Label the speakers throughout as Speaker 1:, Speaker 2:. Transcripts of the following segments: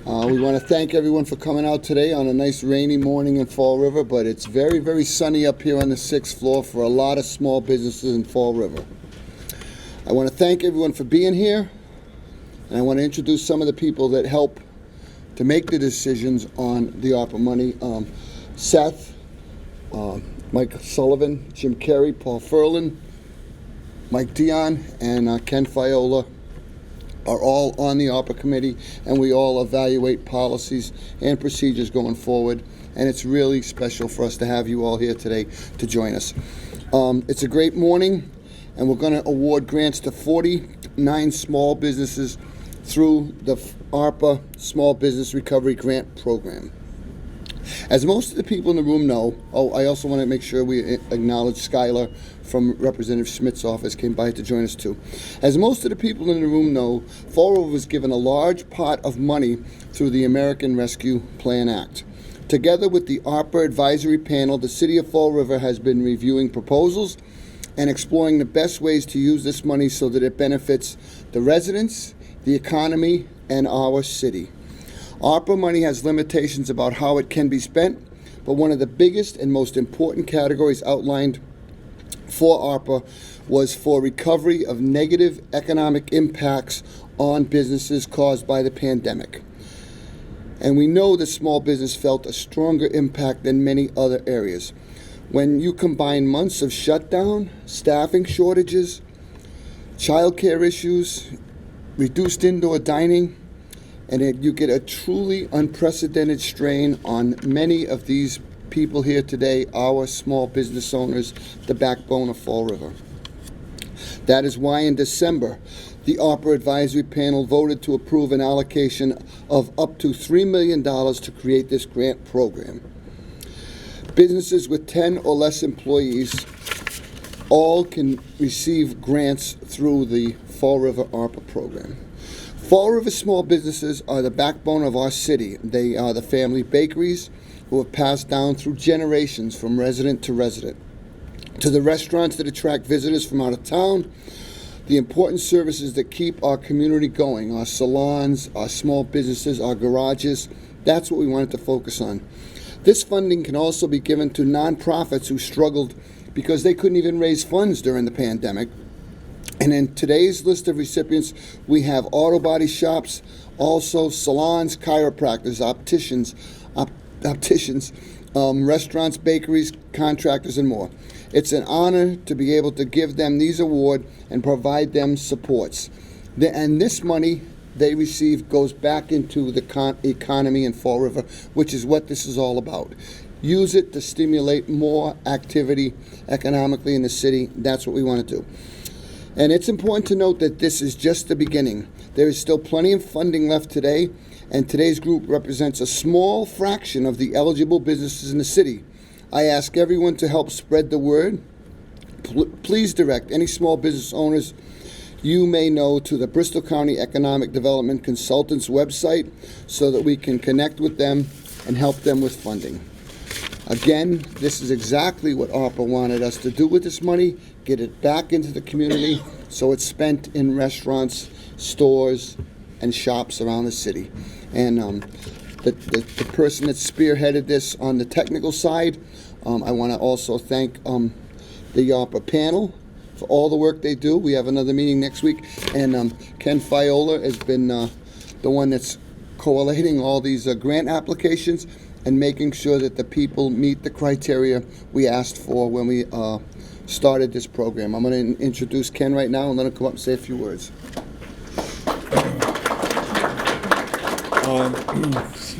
Speaker 1: We want to thank everyone for coming out today on a nice rainy morning in Fall River, but it's very, very sunny up here on the 6th floor for a lot of small businesses in Fall River. I want to thank everyone for being here, and I want to introduce some of the people that help to make the decisions on the ARPA money. Seth, Mike Sullivan, Jim Carey, Paul Furlan, Mike Dion, and Ken Fiola are all on the ARPA committee, and we all evaluate policies and procedures going forward, and it's really special for us to have you all here today to join us. It's a great morning, and we're going to award grants to 49 small businesses through the ARPA Small Business Recovery Grant Program. As most of the people in the room know, I also want to make sure we acknowledge Skylar from Representative Schmidt's office came by to join us too. As most of the people in the room know, Fall River was given a large pot of money through the American Rescue Plan Act. Together with the ARPA Advisory Panel, the City of Fall River has been reviewing proposals and exploring the best ways to use this money so that it benefits the residents, the economy, and our city. ARPA money has limitations about how it can be spent, but one of the biggest and most important categories outlined for ARPA was for recovery of negative economic impacts on businesses caused by the pandemic. And we know that small business felt a stronger impact than many other areas. When you combine months of shutdown, staffing shortages, childcare issues, reduced indoor dining, and you get a truly unprecedented strain on many of these people here today, our small business owners, the backbone of Fall River. That is why in December, the ARPA Advisory Panel voted to approve an allocation of up to $3 million to create this grant program. Businesses with 10 or less employees all can receive grants through the Fall River ARPA program. Fall River small businesses are the backbone of our city. They are the family bakeries who have passed down through generations from resident to resident, to the restaurants that attract visitors from out of town, the important services that keep our community going, our salons, our small businesses, our garages. That's what we wanted to focus on. This funding can also be given to nonprofits who struggled because they couldn't even raise funds during the pandemic. And in today's list of recipients, we have auto body shops, also salons, chiropractors, opticians, restaurants, bakeries, contractors, and more. It's an honor to be able to give them these awards and provide them supports. And this money they receive goes back into the economy in Fall River, which is what this is all about. Use it to stimulate more activity economically in the city. That's what we want to do. And it's important to note that this is just the beginning. There is still plenty of funding left today, and today's group represents a small fraction of the eligible businesses in the city. I ask everyone to help spread the word. Please direct any small business owners you may know to the Bristol County Economic Development Consultants website so that we can connect with them and help them with funding. Again, this is exactly what ARPA wanted us to do with this money, get it back into the community so it's spent in restaurants, stores, and shops around the city. And the person that spearheaded this on the technical side, I want to also thank the ARPA panel for all the work they do. We have another meeting next week, and Ken Fiola has been the one that's collating all these grant applications and making sure that the people meet the criteria we asked for when we started this program. I'm going to introduce Ken right now and let him come up and say a few words.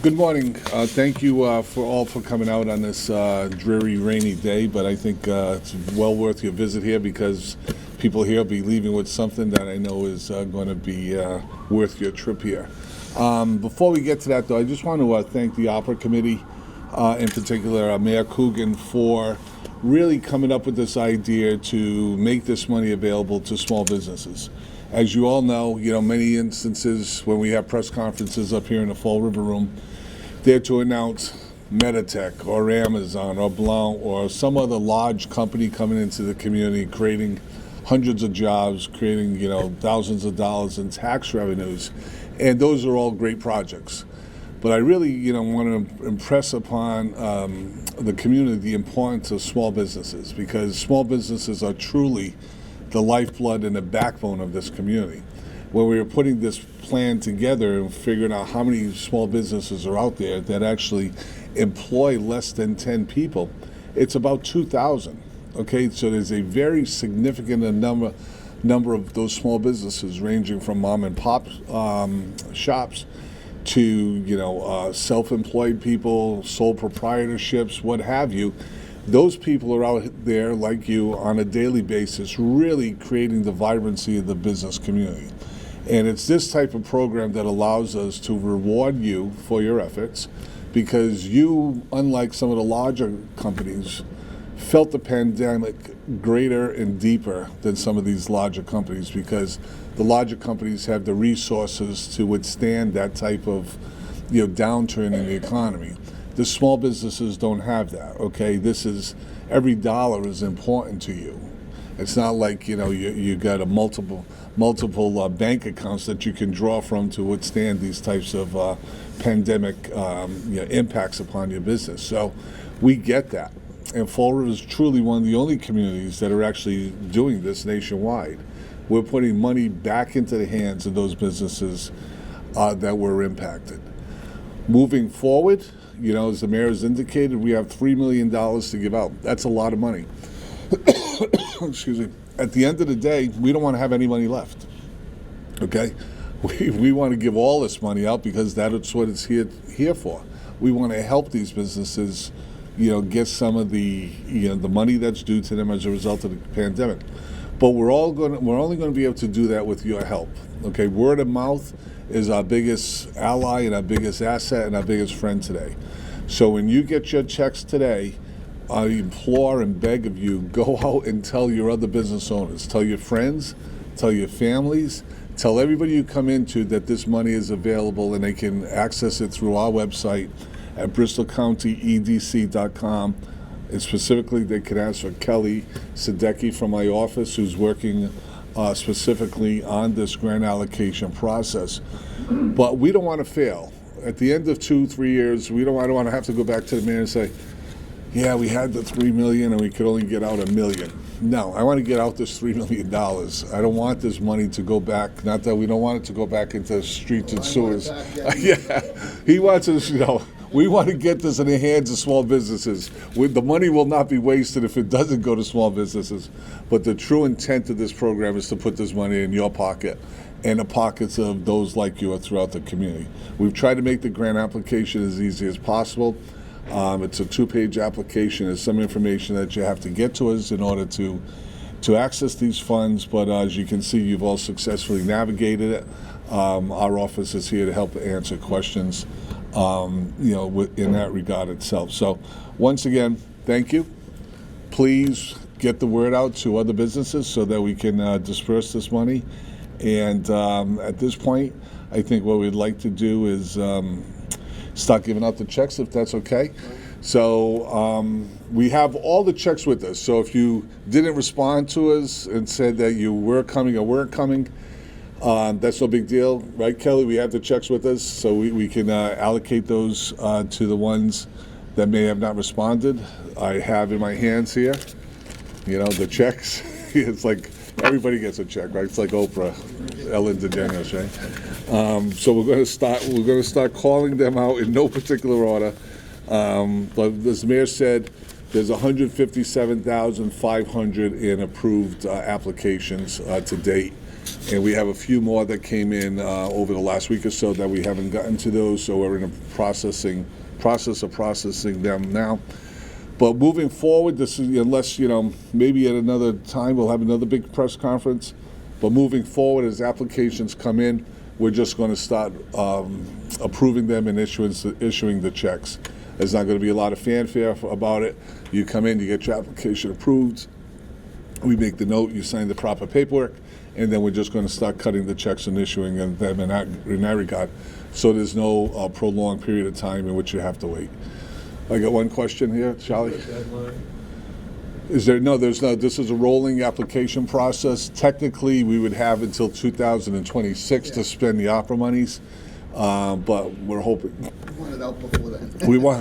Speaker 2: Good morning. Thank you for coming out on this dreary, rainy day, but I think it's well worth your visit here because people here will be leaving with something that I know is going to be worth your trip here. Before we get to that, though, I just want to thank the ARPA committee, in particular Mayor Coogan, for really coming up with this idea to make this money available to small businesses. As you all know, many instances when we have press conferences up here in the Fall River Room, they're to announce Meditech or Amazon or Blount or some other large company coming into the community, creating hundreds of jobs, creating thousands of dollars in tax revenues, and those are all great projects. But I really, want to impress upon the community the importance of small businesses, because small businesses are truly the lifeblood and the backbone of this community. When we were putting this plan together and figuring out how many small businesses are out there that actually employ less than 10 people, it's about 2,000. Okay, so there's a very significant number of those small businesses, ranging from mom and pop shops to self-employed people, sole proprietorships, what have you. Those people are out there like you on a daily basis, really creating the vibrancy of the business community. And it's this type of program that allows us to reward you for your efforts, because you, unlike some of the larger companies, felt the pandemic greater and deeper than some of these larger companies, because the larger companies have the resources to withstand that type of downturn in the economy. The small businesses don't have that. Okay, every dollar is important to you. It's not like you got a multiple bank accounts that you can draw from to withstand these types of pandemic impacts upon your business. So we get that. And Fall River is truly one of the only communities that are actually doing this nationwide. We're putting money back into the hands of those businesses that were impacted. Moving forward, as the mayor has indicated, we have $3 million to give out. That's a lot of money. Excuse me. At the end of the day, we don't want to have any money left. Okay? We want to give all this money out because that's what it's here for. We want to help these businesses get some of the the money that's due to them as a result of the pandemic. But we're only going to be able to do that with your help. Okay, word of mouth is our biggest ally and our biggest asset and our biggest friend today. So when you get your checks today, I implore and beg of you, go out and tell your other business owners, tell your friends, tell your families, tell everybody you come into that this money is available and they can access it through our website at bristolcountyedc.com. And specifically, they can ask for Kelly Sadecki from my office, who's working specifically on this grant allocation process. But we don't want to fail. At the end of 2-3 years, I don't want to have to go back to the mayor and say, yeah, we had the $3 million and we could only get out $1 million. No, I want to get out this $3 million. I don't want this money to go back. Not that we don't want it to go back into streets and sewers. Yeah, he wants us, we want to get this in the hands of small businesses. The money will not be wasted if it doesn't go to small businesses. But the true intent of this program is to put this money in your pocket and the pockets of those like you throughout the community. We've tried to make the grant application as easy as possible. It's a 2-page application. There's some information that you have to get to us in order to access these funds. But as you can see, you've all successfully navigated it. Our office is here to help answer questions, in that regard itself. So once again, thank you. Please get the word out to other businesses so that we can disperse this money. And at this point, I think what we'd like to do is start giving out the checks, if that's okay. So we have all the checks with us. So if you didn't respond to us and said that you were coming or weren't coming, that's no big deal, right, Kelly? We have the checks with us, so we can allocate those to the ones that may have not responded. I have in my hands here, the checks. It's like everybody gets a check, right? It's like Oprah, Ellen DeGeneres, right? So we're going to start calling them out in no particular order. But as the mayor said, there's 157,500 in approved applications to date. And we have a few more that came in over the last week or so that we haven't gotten to those, so we're in a process of processing them now. But moving forward, this is, unless, maybe at another time we'll have another big press conference, but moving forward as applications come in, we're just going to start approving them and issuing the checks. There's not going to be a lot of fanfare about it. You come in, you get your application approved, we make the note, you sign the proper paperwork, and then we're just going to start cutting the checks and issuing them in that regard. So there's no prolonged period of time in which you have to wait. I got one question here, Charlie. Is there? No, there's no. This is a rolling application process. Technically, we would have until 2026 to spend the ARPA monies, but we're hoping.
Speaker 1: Want it out before then.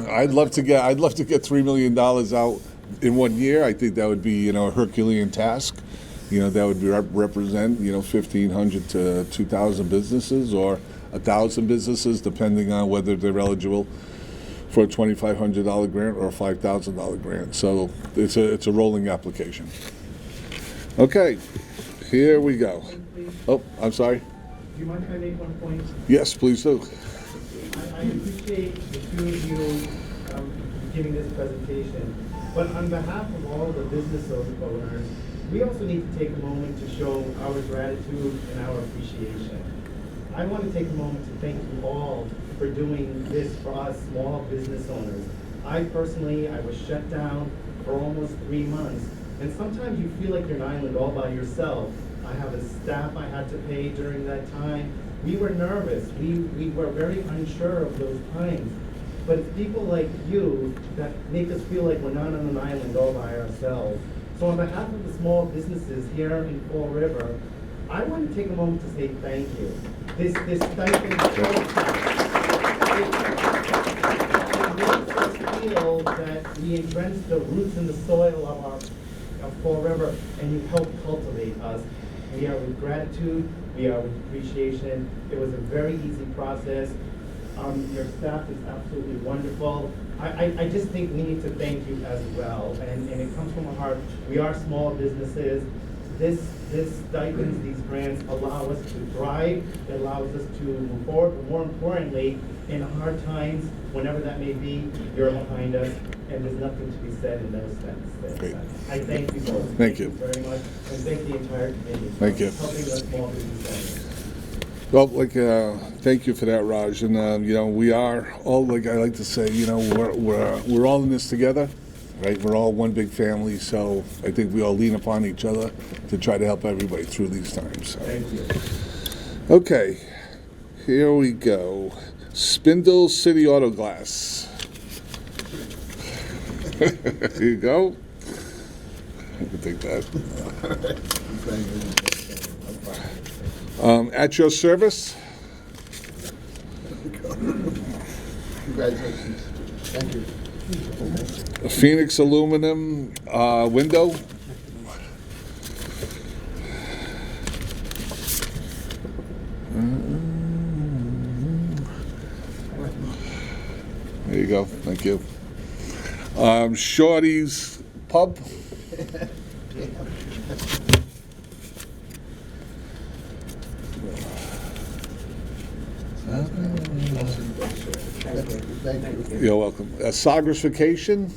Speaker 2: I'd love to get $3 million out in 1 year. I think that would be, a Herculean task. That would be represent, 1,500 to 2,000 businesses or 1,000 businesses, depending on whether they're eligible for a $2,500 grant or a $5,000 grant. So it's a rolling application. Okay, here we go. Oh, I'm sorry.
Speaker 3: Do you mind if I make one point?
Speaker 2: Yes, please do.
Speaker 3: I appreciate the two of you giving this presentation, but on behalf of all the business owners, we also need to take a moment to show our gratitude and our appreciation. I want to take a moment to thank you all for doing this for us small business owners. I was shut down for almost 3 months, and sometimes you feel like you're an island all by yourself. I have a staff I had to pay during that time. We were nervous. We were very unsure of those times. But it's people like you that make us feel like we're not on an island all by ourselves. So on behalf of the small businesses here in Fall River, I want to take a moment to say thank you. This stipend makes us feel that we entrench the roots in the soil of Fall River, and you help cultivate us. We are with gratitude, we are with appreciation. It was a very easy process. Your staff is absolutely wonderful. I just think we need to thank you as well, and it comes from our heart. We are small businesses. This stipends, these grants allow us to thrive, it allows us to move forward, but more importantly, in hard times, whenever that may be, you're behind us, and there's nothing to be said in those sentences.
Speaker 2: Great.
Speaker 3: I thank you both.
Speaker 2: Thank you.
Speaker 3: Very much, and thank the entire committee.
Speaker 2: Thank you.
Speaker 3: For helping us small business owners.
Speaker 2: Well, thank you for that, Raj. And we are all, like I like to say, we're all in this together, right? We're all one big family. So I think we all lean upon each other to try to help everybody through these times. So.
Speaker 3: Thank you.
Speaker 2: Okay, here we go. Spindle City Auto Glass. Here you go. I can take that. At your service.
Speaker 1: Congratulations. Thank you.
Speaker 2: Phoenix aluminum window. There you go. Thank you. Shorty's Pub.
Speaker 1: Thank you.
Speaker 2: You're welcome. Sagra's Vacation.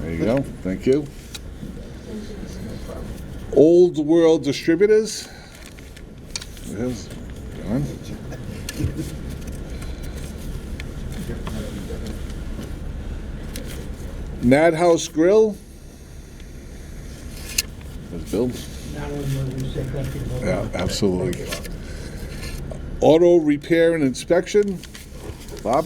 Speaker 2: There you go. Thank you. Old World Distributors. Yes. John. Madhouse Grill. There's Bill. Yeah, absolutely. Auto Repair and Inspection. Bob.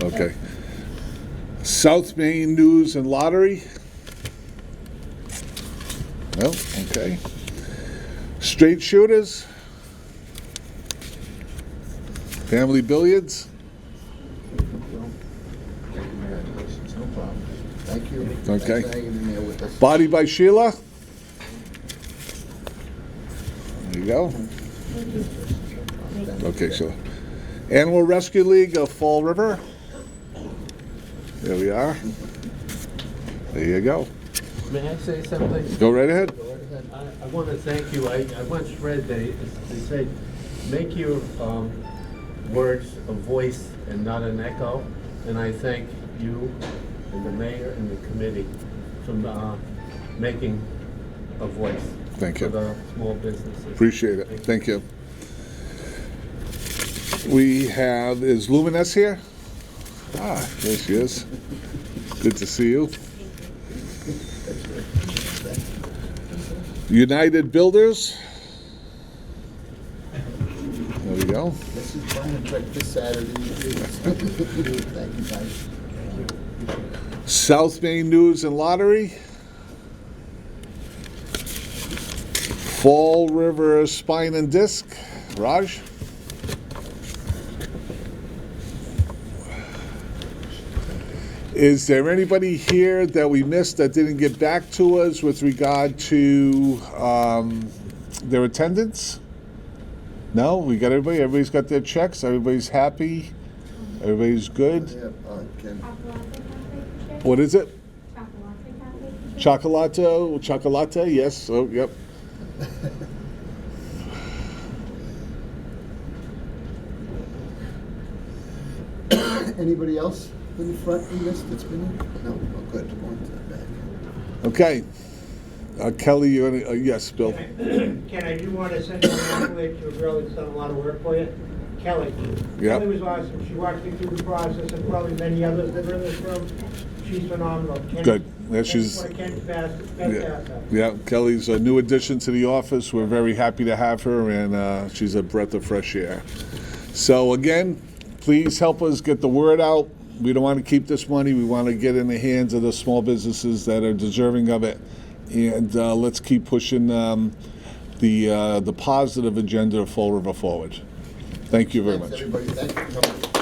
Speaker 2: Okay. South Main News and Lottery. Well, okay. Straight Shooters. Family Billiards.
Speaker 1: No problem. Thank you.
Speaker 2: Okay.
Speaker 1: Thanks for hanging in there with us.
Speaker 2: Body by Sheila. There you go. Okay, so Animal Rescue League of Fall River. There we are. There you go.
Speaker 4: May I say something?
Speaker 2: Go right ahead.
Speaker 4: I want to thank you. I once read they said, make your words a voice and not an echo. And I thank you and the mayor and the committee for making a voice
Speaker 2: Thank
Speaker 4: for
Speaker 2: you.
Speaker 4: the small businesses.
Speaker 2: Appreciate it. Thank you. We have, is Luminous here? Ah, there she is. Good to see you. United Builders. There we go.
Speaker 1: This is Brian Trek this Saturday. Thank you, guys.
Speaker 2: South Main News and Lottery. Fall River Spine and Disc, Raj? Is there anybody here that we missed that didn't get back to us with regard to their attendance? No, we got everybody. Everybody's got their checks. Everybody's happy. Everybody's good.
Speaker 1: Ken.
Speaker 2: What is it?
Speaker 5: Chocolate.
Speaker 2: Chocolate, yes. Oh, yep.
Speaker 1: Anybody else in the front we missed that's been in? No, oh, good. Going to the back.
Speaker 2: Okay. Kelly, you want to, yes, Bill.
Speaker 6: Ken, I do want to send you an accolade to a girl that's done a lot of work for you, Kelly.
Speaker 2: Yep.
Speaker 6: Kelly was awesome. She walked me through the process, and probably many others that are in this room. She's phenomenal. Ken,
Speaker 2: Good. Yeah, she's-
Speaker 6: One of Ken's best
Speaker 2: Yeah,
Speaker 6: assets.
Speaker 2: yeah. Kelly's a new addition to the office. We're very happy to have her, and she's a breath of fresh air. So again, please help us get the word out. We don't want to keep this money. We want to get in the hands of the small businesses that are deserving of it, and let's keep pushing the positive agenda of Fall River forward. Thank you very
Speaker 1: Thanks,
Speaker 2: much.
Speaker 1: everybody. Thank you for coming.